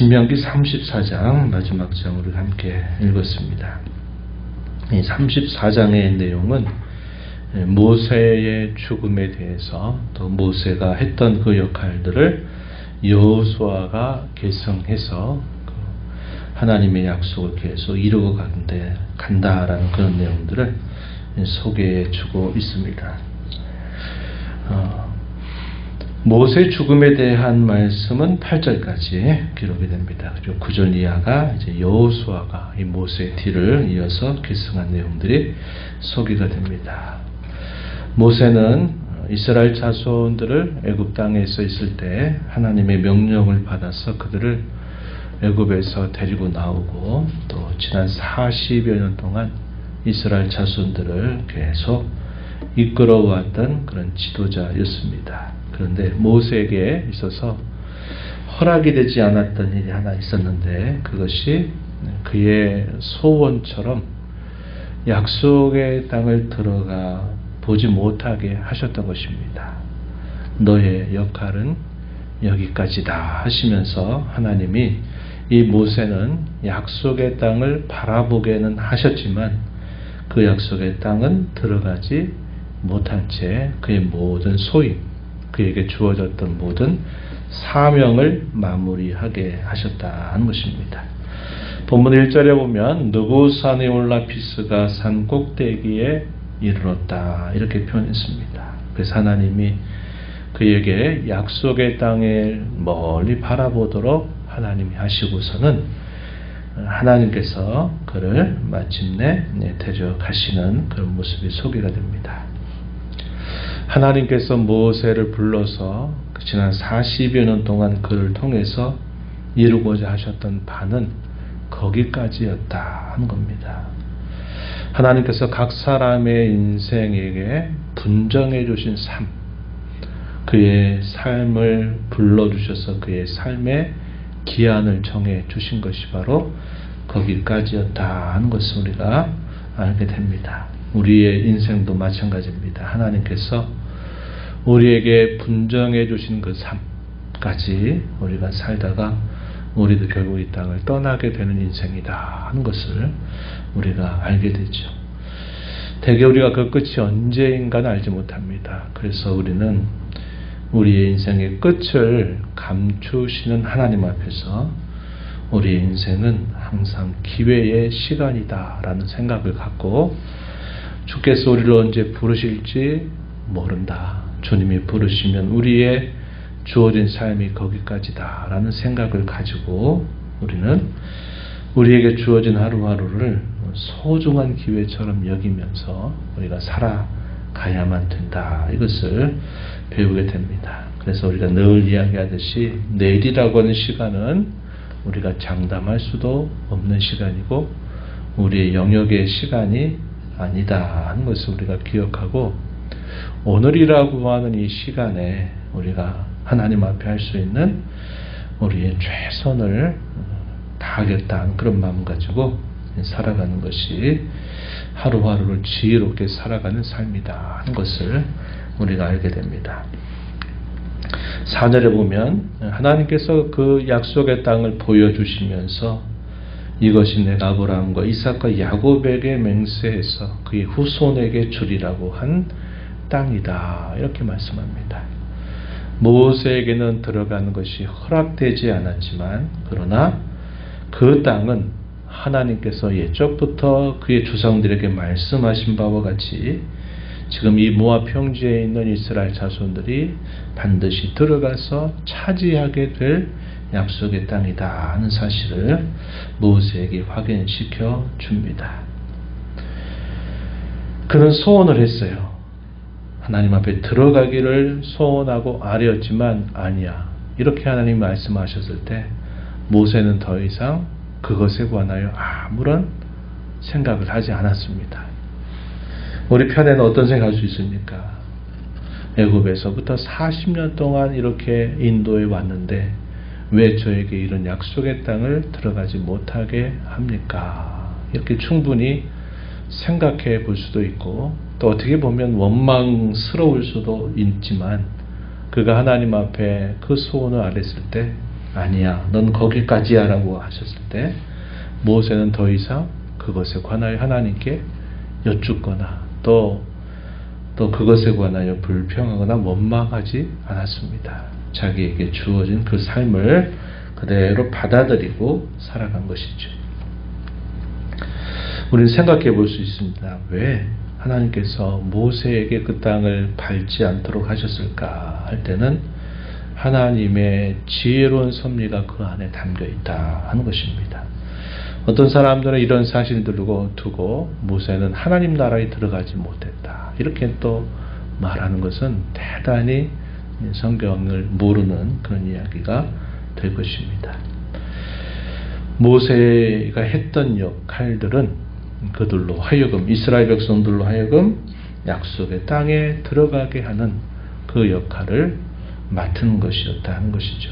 신명기 34장 마지막 장으로 함께 읽었습니다. 이 34장의 내용은 모세의 죽음에 대해서 또 모세가 했던 그 역할들을 여호수아가 계승해서 하나님의 약속을 계속 이루어 간다라는 그런 내용들을 소개해 주고 있습니다. 모세 죽음에 대한 말씀은 8절까지 기록이 됩니다. 그리고 9절 이하가 이제 여호수아가 이 모세의 뒤를 이어서 계승한 내용들이 소개가 됩니다. 모세는 이스라엘 자손들을 애굽 땅에서 있을 때 하나님의 명령을 받아서 그들을 애굽에서 데리고 나오고 또 지난 40여 년 동안 이스라엘 자손들을 계속 이끌어왔던 그런 지도자였습니다. 그런데 모세에게 있어서 허락이 되지 않았던 일이 하나 있었는데 그것이 그의 소원처럼 약속의 땅을 들어가 보지 못하게 하셨던 것입니다. 너의 역할은 여기까지다 하시면서 하나님이 이 모세는 약속의 땅을 바라보게는 하셨지만 그 약속의 땅은 들어가지 못한 채 그의 모든 소임, 그에게 주어졌던 모든 사명을 마무리하게 하셨다는 것입니다. 본문 1절에 보면 느고산에 올라 비스가 산 꼭대기에 이르렀다 이렇게 표현했습니다. 그래서 하나님이 그에게 약속의 땅을 멀리 바라보도록 하나님이 하시고서는 하나님께서 그를 마침내 데려가시는 그런 모습이 소개가 됩니다. 하나님께서 모세를 불러서 지난 40여 년 동안 그를 통해서 이루고자 하셨던 바는 거기까지였다 하는 겁니다. 하나님께서 각 사람의 인생에게 분정해 주신 삶, 그의 삶을 불러주셔서 그의 삶의 기한을 정해 주신 것이 바로 거기까지였다 하는 것을 우리가 알게 됩니다. 우리의 인생도 마찬가지입니다. 하나님께서 우리에게 분정해 주신 그 삶까지 우리가 살다가 우리도 결국 이 땅을 떠나게 되는 인생이다 하는 것을 우리가 알게 되죠. 대개 우리가 그 끝이 언제인가는 알지 못합니다. 그래서 우리는 우리의 인생의 끝을 감추시는 하나님 앞에서 우리의 인생은 항상 기회의 시간이다 라는 생각을 갖고 주께서 우리를 언제 부르실지 모른다. 주님이 부르시면 우리의 주어진 삶이 거기까지다 라는 생각을 가지고 우리는 우리에게 주어진 하루하루를 소중한 기회처럼 여기면서 우리가 살아가야만 된다. 이것을 배우게 됩니다. 그래서 우리가 늘 이야기하듯이 내일이라고 하는 시간은 우리가 장담할 수도 없는 시간이고 우리의 영역의 시간이 아니다 하는 것을 우리가 기억하고 오늘이라고 하는 이 시간에 우리가 하나님 앞에 할 수 있는 우리의 최선을 다하겠다는 그런 마음 가지고 살아가는 것이 하루하루를 지혜롭게 살아가는 삶이다 하는 것을 우리가 알게 됩니다. 4절에 보면 하나님께서 그 약속의 땅을 보여주시면서 이것이 내가 아브라함과 이삭과 야곱에게 맹세해서 그의 후손에게 주리라고 한 땅이다 이렇게 말씀합니다. 모세에게는 들어가는 것이 허락되지 않았지만 그러나 그 땅은 하나님께서 예적부터 그의 조상들에게 말씀하신 바와 같이 지금 이 모압 평지에 있는 이스라엘 자손들이 반드시 들어가서 차지하게 될 약속의 땅이다 하는 사실을 모세에게 확인시켜 줍니다. 그는 소원을 했어요. 하나님 앞에 들어가기를 소원하고 아뢰었지만 아니야. 이렇게 하나님이 말씀하셨을 때 모세는 더 이상 그것에 관하여 아무런 생각을 하지 않았습니다. 우리 편에는 어떤 생각할 수 있습니까? 애굽에서부터 40년 동안 이렇게 인도에 왔는데 왜 저에게 이런 약속의 땅을 들어가지 못하게 합니까? 이렇게 충분히 생각해 볼 수도 있고 또 어떻게 보면 원망스러울 수도 있지만 그가 하나님 앞에 그 소원을 아뢰었을 때 아니야, 넌 거기까지야 라고 하셨을 때 모세는 더 이상 그것에 관하여 하나님께 여쭙거나 또 그것에 관하여 불평하거나 원망하지 않았습니다. 자기에게 주어진 그 삶을 그대로 받아들이고 살아간 것이죠. 우리는 생각해 볼 수 있습니다. 왜 하나님께서 모세에게 그 땅을 밟지 않도록 하셨을까 할 때는 하나님의 지혜로운 섭리가 그 안에 담겨 있다 하는 것입니다. 어떤 사람들은 이런 사실을 두고 모세는 하나님 나라에 들어가지 못했다 이렇게 또 말하는 것은 대단히 성경을 모르는 그런 이야기가 될 것입니다. 모세가 했던 역할들은 그들로 하여금 이스라엘 백성들로 하여금 약속의 땅에 들어가게 하는 그 역할을 맡은 것이었다 하는 것이죠.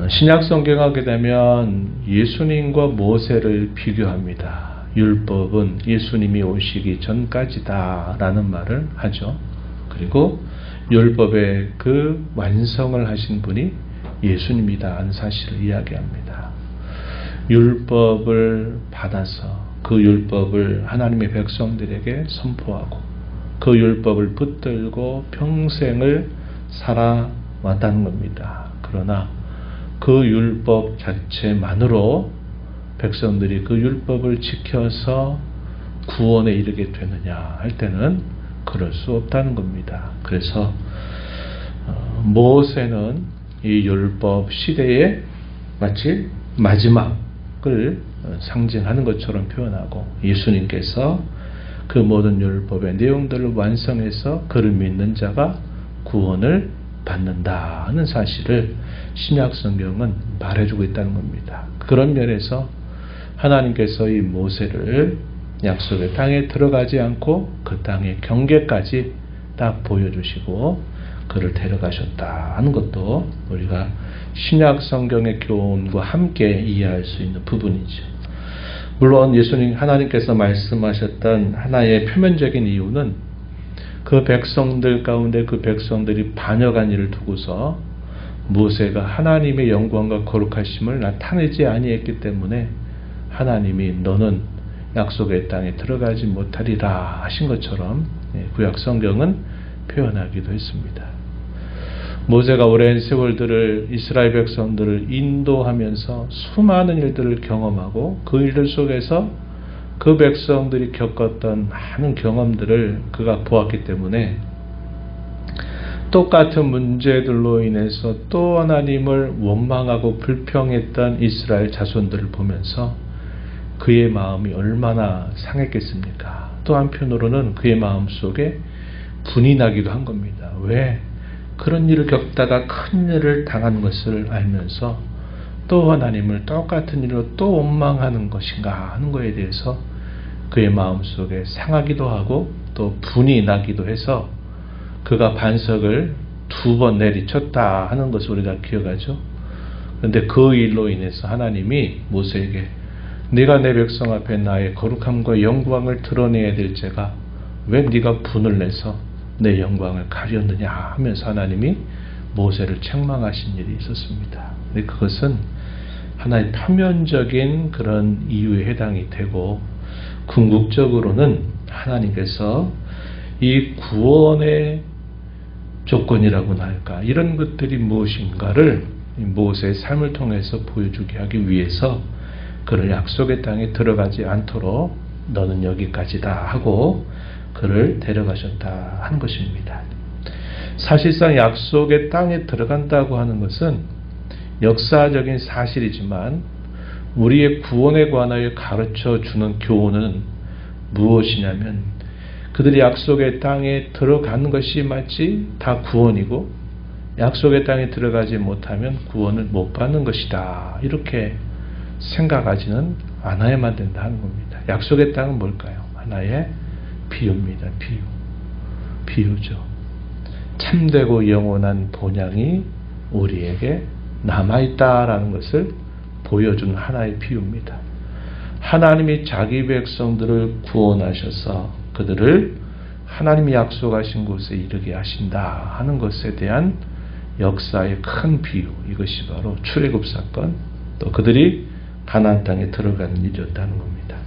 신약 성경에 하게 되면 예수님과 모세를 비교합니다. 율법은 예수님이 오시기 전까지다 라는 말을 하죠. 그리고 율법의 그 완성을 하신 분이 예수님이다 하는 사실을 이야기합니다. 율법을 받아서 그 율법을 하나님의 백성들에게 선포하고 그 율법을 붙들고 평생을 살아왔다는 겁니다. 그러나 그 율법 자체만으로 백성들이 그 율법을 지켜서 구원에 이르게 되느냐 할 때는 그럴 수 없다는 겁니다. 그래서 모세는 이 율법 시대의 마치 마지막을 상징하는 것처럼 표현하고 예수님께서 그 모든 율법의 내용들을 완성해서 그를 믿는 자가 구원을 받는다 하는 사실을 신약 성경은 말해주고 있다는 겁니다. 그런 면에서 하나님께서 이 모세를 약속의 땅에 들어가지 않고 그 땅의 경계까지 딱 보여주시고 그를 데려가셨다 하는 것도 우리가 신약 성경의 교훈과 함께 이해할 수 있는 부분이죠. 물론 예수님 하나님께서 말씀하셨던 하나의 표면적인 이유는 그 백성들 가운데 그 백성들이 반역한 일을 두고서 모세가 하나님의 영광과 거룩하심을 나타내지 아니했기 때문에 하나님이 너는 약속의 땅에 들어가지 못하리라 하신 것처럼 구약 성경은 표현하기도 했습니다. 모세가 오랜 세월들을 이스라엘 백성들을 인도하면서 수많은 일들을 경험하고 그 일들 속에서 그 백성들이 겪었던 많은 경험들을 그가 보았기 때문에 똑같은 문제들로 인해서 또 하나님을 원망하고 불평했던 이스라엘 자손들을 보면서 그의 마음이 얼마나 상했겠습니까? 또 한편으로는 그의 마음 속에 분이 나기도 한 겁니다. 왜? 그런 일을 겪다가 큰 일을 당한 것을 알면서 또 하나님을 똑같은 일로 또 원망하는 것인가 하는 것에 대해서 그의 마음속에 상하기도 하고 또 분이 나기도 해서 그가 반석을 2번 내리쳤다 하는 것을 우리가 기억하죠. 그런데 그 일로 인해서 하나님이 모세에게 네가 내 백성 앞에 나의 거룩함과 영광을 드러내야 될 제가 왜 네가 분을 내서 내 영광을 가렸느냐 하면서 하나님이 모세를 책망하신 일이 있었습니다. 근데 그것은 하나의 표면적인 그런 이유에 해당이 되고 궁극적으로는 하나님께서 이 구원의 조건이라고나 할까 이런 것들이 무엇인가를 모세의 삶을 통해서 보여주게 하기 위해서 그를 약속의 땅에 들어가지 않도록 너는 여기까지다 하고 그를 데려가셨다 하는 것입니다. 사실상 약속의 땅에 들어간다고 하는 것은 역사적인 사실이지만 우리의 구원에 관하여 가르쳐 주는 교훈은 무엇이냐면 그들이 약속의 땅에 들어가는 것이 마치 다 구원이고 약속의 땅에 들어가지 못하면 구원을 못 받는 것이다 이렇게 생각하지는 않아야만 된다는 겁니다. 약속의 땅은 뭘까요? 하나의 비유입니다. 비유죠. 참되고 영원한 본향이 우리에게 남아있다라는 것을 보여주는 하나의 비유입니다. 하나님이 자기 백성들을 구원하셔서 그들을 하나님이 약속하신 곳에 이르게 하신다 하는 것에 대한 역사의 큰 비유, 이것이 바로 출애굽 사건, 또 그들이 가나안 땅에 들어가는 일이었다는 겁니다.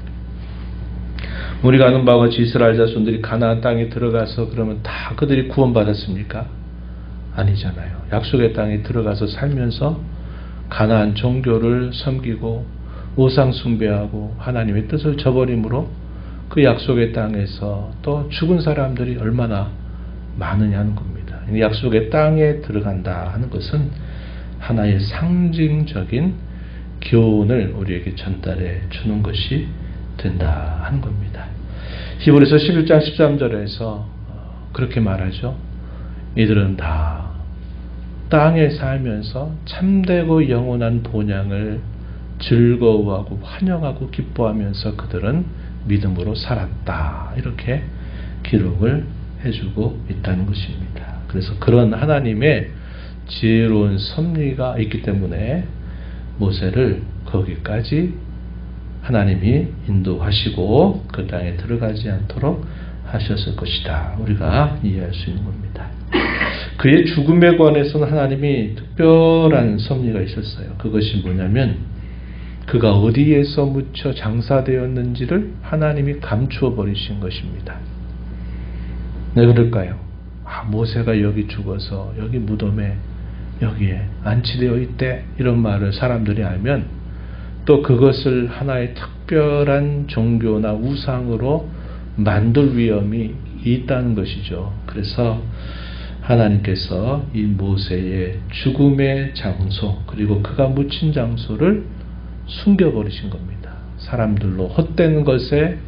우리가 아는 바와 같이 이스라엘 자손들이 가나안 땅에 들어가서 그러면 다 그들이 구원받았습니까? 아니잖아요. 약속의 땅에 들어가서 살면서 가나안 종교를 섬기고 우상 숭배하고 하나님의 뜻을 저버림으로 그 약속의 땅에서 또 죽은 사람들이 얼마나 많으냐는 겁니다. 약속의 땅에 들어간다 하는 것은 하나의 상징적인 교훈을 우리에게 전달해 주는 것이 된다 하는 겁니다. 히브리서 11장 13절에서 그렇게 말하죠. 이들은 다 땅에 살면서 참되고 영원한 본향을 즐거워하고 환영하고 기뻐하면서 그들은 믿음으로 살았다. 이렇게 기록을 해주고 있다는 것입니다. 그래서 그런 하나님의 지혜로운 섭리가 있기 때문에 모세를 거기까지 하나님이 인도하시고 그 땅에 들어가지 않도록 하셨을 것이다. 우리가 이해할 수 있는 겁니다. 그의 죽음에 관해서는 하나님이 특별한 섭리가 있었어요. 그것이 뭐냐면 그가 어디에서 묻혀 장사되었는지를 하나님이 감추어 버리신 것입니다. 왜 그럴까요? 모세가 여기 죽어서 여기 무덤에 여기에 안치되어 있대, 이런 말을 사람들이 알면 또 그것을 하나의 특별한 종교나 우상으로 만들 위험이 있다는 것이죠. 그래서 하나님께서 이 모세의 죽음의 장소 그리고 그가 묻힌 장소를 숨겨버리신 겁니다. 사람들로 헛된 것에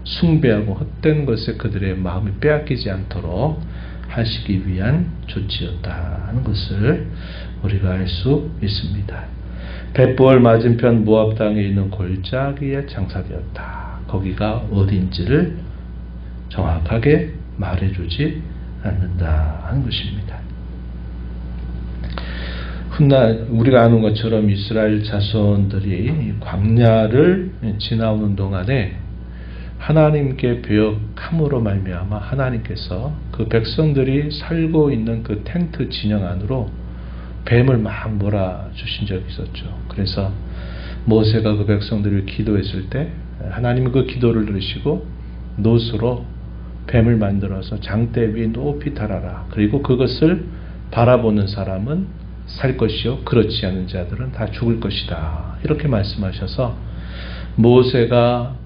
숭배하고 헛된 것에 그들의 마음이 빼앗기지 않도록 하시기 위한 조치였다 하는 것을 우리가 알 수 있습니다. 벳부엘 맞은편 모압 땅에 있는 골짜기에 장사되었다. 거기가 어디인지를 정확하게 말해주지 않는다 하는 것입니다. 훗날 우리가 아는 것처럼 이스라엘 자손들이 광야를 지나오는 동안에 하나님께 배역함으로 말미암아 하나님께서 그 백성들이 살고 있는 그 텐트 진영 안으로 뱀을 막 몰아주신 적이 있었죠. 그래서 모세가 그 백성들을 기도했을 때 하나님은 그 기도를 들으시고 놋으로 뱀을 만들어서 장대 위에 높이 달아라. 그리고 그것을 바라보는 사람은 살 것이요 그렇지 않은 자들은 다 죽을 것이다. 이렇게 말씀하셔서 모세가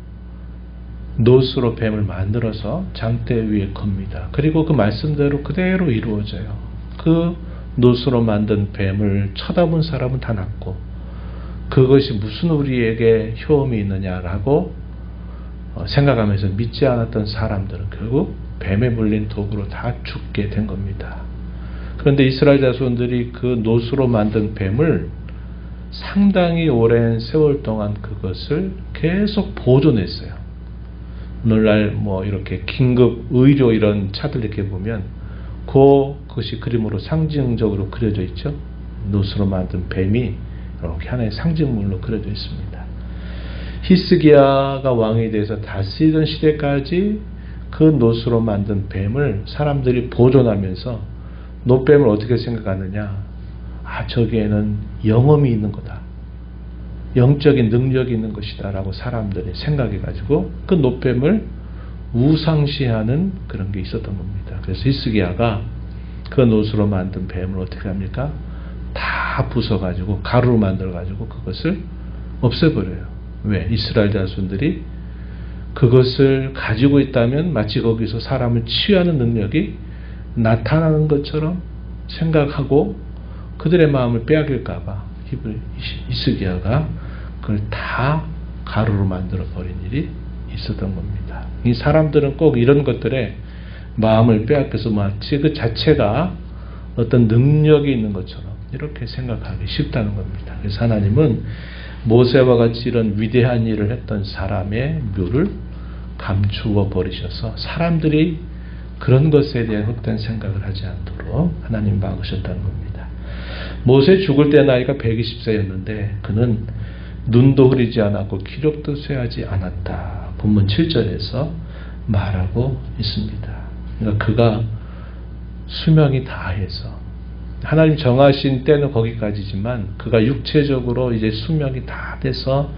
놋으로 뱀을 만들어서 장대 위에 겁니다. 그리고 그 말씀대로 그대로 이루어져요. 그 놋으로 만든 뱀을 쳐다본 사람은 다 낫고 그것이 무슨 우리에게 효험이 있느냐라고 생각하면서 믿지 않았던 사람들은 결국 뱀에 물린 독으로 다 죽게 된 겁니다. 그런데 이스라엘 자손들이 그 놋으로 만든 뱀을 상당히 오랜 세월 동안 그것을 계속 보존했어요. 오늘날 이렇게 긴급 의료 이런 차들 이렇게 보면 그것이 그림으로 상징적으로 그려져 있죠. 놋으로 만든 뱀이 이렇게 하나의 상징물로 그려져 있습니다. 히스기야가 왕이 돼서 다스리던 시대까지 그 놋으로 만든 뱀을 사람들이 보존하면서 놋뱀을 어떻게 생각하느냐? 저기에는 영험이 있는 거다. 영적인 능력이 있는 것이다 라고 사람들이 생각해가지고 그 놋뱀을 우상시하는 그런 게 있었던 겁니다. 그래서 히스기야가 그 놋으로 만든 뱀을 어떻게 합니까? 다 부숴가지고 가루로 만들어가지고 그것을 없애버려요. 왜? 이스라엘 자손들이 그것을 가지고 있다면 마치 거기서 사람을 치유하는 능력이 나타나는 것처럼 생각하고 그들의 마음을 빼앗길까봐 히스기야가 그걸 다 가루로 만들어 버린 일이 있었던 겁니다. 이 사람들은 꼭 이런 것들에 마음을 빼앗겨서 마치 그 자체가 어떤 능력이 있는 것처럼 이렇게 생각하기 쉽다는 겁니다. 그래서 하나님은 모세와 같이 이런 위대한 일을 했던 사람의 묘를 감추어 버리셔서 사람들이 그런 것에 대한 헛된 생각을 하지 않도록 하나님 막으셨다는 겁니다. 모세 죽을 때 나이가 120세였는데 그는 눈도 흐리지 않았고 기력도 쇠하지 않았다. 본문 7절에서 말하고 있습니다. 그러니까 그가 수명이 다해서 하나님 정하신 때는 거기까지지만 그가 육체적으로 이제 수명이 다 돼서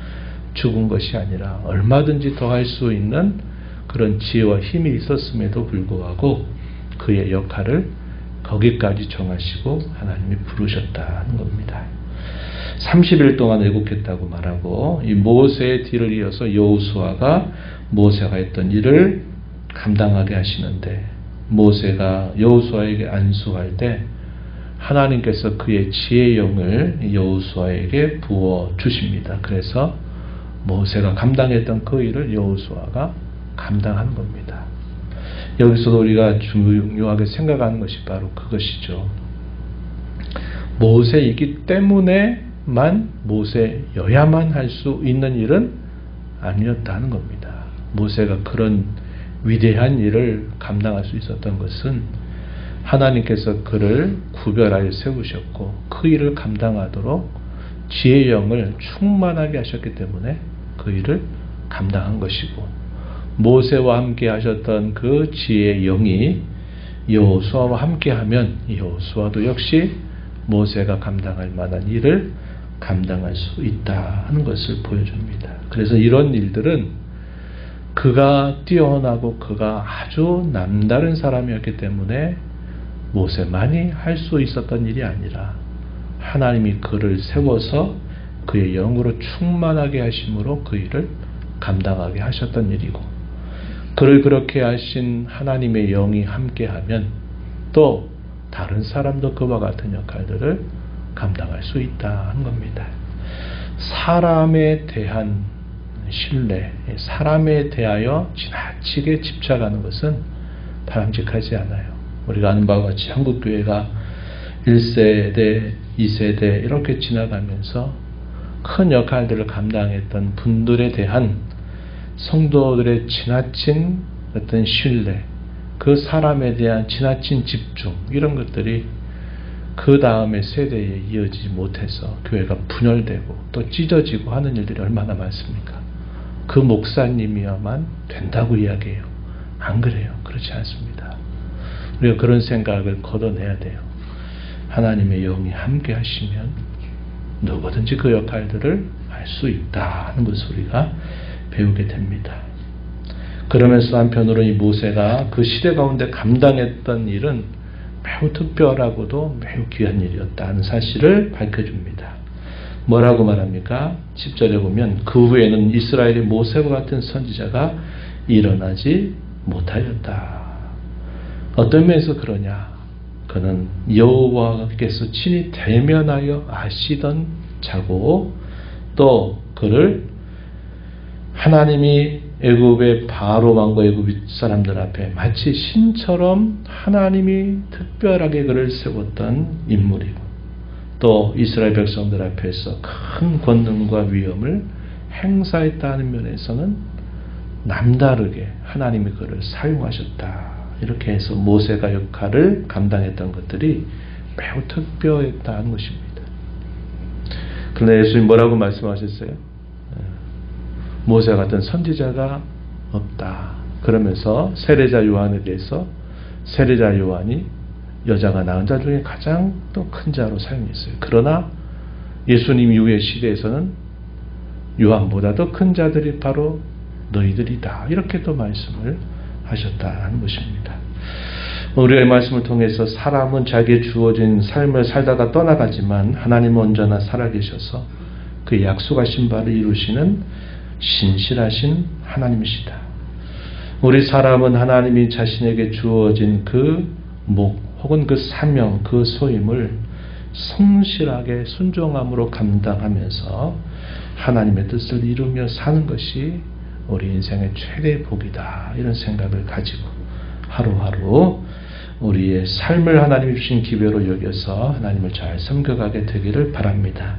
죽은 것이 아니라 얼마든지 더 할 수 있는 그런 지혜와 힘이 있었음에도 불구하고 그의 역할을 거기까지 정하시고 하나님이 부르셨다는 겁니다. 30일 동안 애국했다고 말하고 이 모세의 뒤를 이어서 여호수아가 모세가 했던 일을 감당하게 하시는데 모세가 여호수아에게 안수할 때 하나님께서 그의 지혜의 영을 여호수아에게 부어 주십니다. 그래서 모세가 감당했던 그 일을 여호수아가 감당한 겁니다. 여기서도 우리가 중요하게 생각하는 것이 바로 그것이죠. 모세이기 때문에만 모세여야만 할 수 있는 일은 아니었다는 겁니다. 모세가 그런 위대한 일을 감당할 수 있었던 것은 하나님께서 그를 구별하여 세우셨고 그 일을 감당하도록 지혜의 영을 충만하게 하셨기 때문에 그 일을 감당한 것이고 모세와 함께 하셨던 그 지혜의 영이 여호수아와 함께하면 여호수아도 역시 모세가 감당할 만한 일을 감당할 수 있다는 것을 보여줍니다. 그래서 이런 일들은 그가 뛰어나고 그가 아주 남다른 사람이었기 때문에 모세만이 할 수 있었던 일이 아니라 하나님이 그를 세워서 그의 영으로 충만하게 하심으로 그 일을 감당하게 하셨던 일이고 그를 그렇게 하신 하나님의 영이 함께하면 또 다른 사람도 그와 같은 역할들을 감당할 수 있다는 겁니다. 사람에 대한 신뢰, 사람에 대하여 지나치게 집착하는 것은 바람직하지 않아요. 우리가 아는 바와 같이 한국교회가 1세대, 2세대 이렇게 지나가면서 큰 역할들을 감당했던 분들에 대한 성도들의 지나친 어떤 신뢰, 그 사람에 대한 지나친 집중 이런 것들이 그 다음의 세대에 이어지지 못해서 교회가 분열되고 또 찢어지고 하는 일들이 얼마나 많습니까? 그 목사님이야만 된다고 이야기해요. 안 그래요. 그렇지 않습니다. 우리가 그런 생각을 걷어내야 돼요. 하나님의 영이 함께 하시면 누구든지 그 역할들을 할 수 있다는 것을 우리가 배우게 됩니다. 그러면서 한편으로 이 모세가 그 시대 가운데 감당했던 일은 매우 특별하고도 매우 귀한 일이었다는 사실을 밝혀줍니다. 뭐라고 말합니까? 10절에 보면 그 후에는 이스라엘의 모세와 같은 선지자가 일어나지 못하였다. 어떤 면에서 그러냐? 그는 여호와께서 친히 대면하여 아시던 자고 또 그를 하나님이 애굽의 바로 왕과 애굽 사람들 앞에 마치 신처럼 하나님이 특별하게 그를 세웠던 인물이고 또 이스라엘 백성들 앞에서 큰 권능과 위엄을 행사했다는 면에서는 남다르게 하나님이 그를 사용하셨다. 이렇게 해서 모세가 역할을 감당했던 것들이 매우 특별했다는 것입니다. 그런데 예수님 뭐라고 말씀하셨어요? 모세 같은 선지자가 없다. 그러면서 세례자 요한에 대해서 세례자 요한이 여자가 낳은 자 중에 가장 또 큰 자로 사용했어요. 그러나 예수님 이후의 시대에서는 요한보다 더 큰 자들이 바로 너희들이다. 이렇게 또 말씀을 하셨다는 것입니다. 우리가 이 말씀을 통해서 사람은 자기의 주어진 삶을 살다가 떠나가지만 하나님은 언제나 살아계셔서 그 약속하신 바를 이루시는 신실하신 하나님이시다. 우리 사람은 하나님이 자신에게 주어진 그 목 혹은 그 사명, 그 소임을 성실하게 순종함으로 감당하면서 하나님의 뜻을 이루며 사는 것이 우리 인생의 최대의 복이다. 이런 생각을 가지고 하루하루 우리의 삶을 하나님이 주신 기회로 여겨서 하나님을 잘 섬겨가게 되기를 바랍니다.